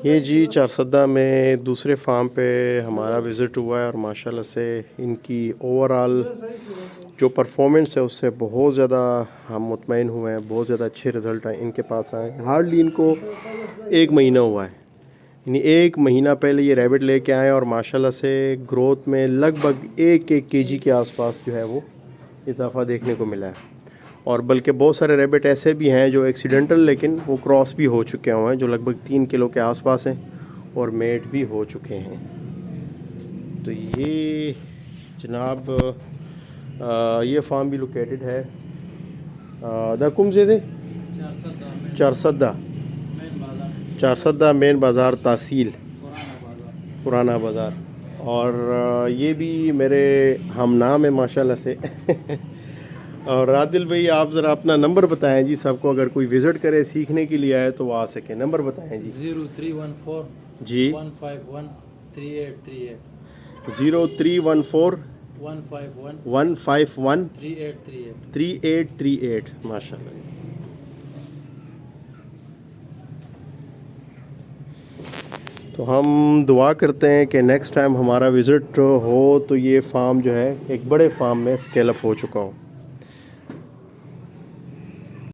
یہ جی چارسدہ میں دوسرے فارم پہ ہمارا وزٹ ہوا ہے، اور ماشاءاللہ سے ان کی اوور آل جو پرفارمنس ہے اس سے بہت زیادہ ہم مطمئن ہوئے ہیں، بہت زیادہ اچھے رزلٹ ہیں ان کے پاس آئے ہیں۔ ہارڈلی ان کو 1 مہینہ ہوا ہے، یعنی 1 مہینہ پہلے یہ ریبٹ لے کے آئے ہیں، اور ماشاءاللہ سے گروتھ میں لگ بھگ 1 kg کے آس پاس جو ہے وہ اضافہ دیکھنے کو ملا ہے۔ اور بلکہ بہت سارے ریبٹ ایسے بھی ہیں جو ایکسیڈنٹل لیکن وہ کراس بھی ہو چکے ہوئے ہیں، جو لگ بھگ 3 کلو کے آس پاس ہیں اور میٹ بھی ہو چکے ہیں۔ تو یہ جناب یہ فارم بھی لوکیٹڈ ہے دا کم سے دے چارسدہ مین بازار تحصیل پرانا بازار۔ اور یہ بھی میرے ہم نام ہے ماشاءاللہ سے۔ اور عادل بھائی آپ ذرا اپنا نمبر بتائیں جی، سب کو اگر کوئی وزٹ کرے سیکھنے کے لیے آئے تو وہ آ سکے، نمبر بتائیں جی۔ 0314 جی 151 3838 0314 151 151 3838 3838 ماشاء اللہ۔ تو ہم دعا کرتے ہیں کہ نیکسٹ ٹائم ہمارا وزٹ ہو تو یہ فارم جو ہے ایک بڑے فارم میں اسکیل اپ ہو چکا ہو۔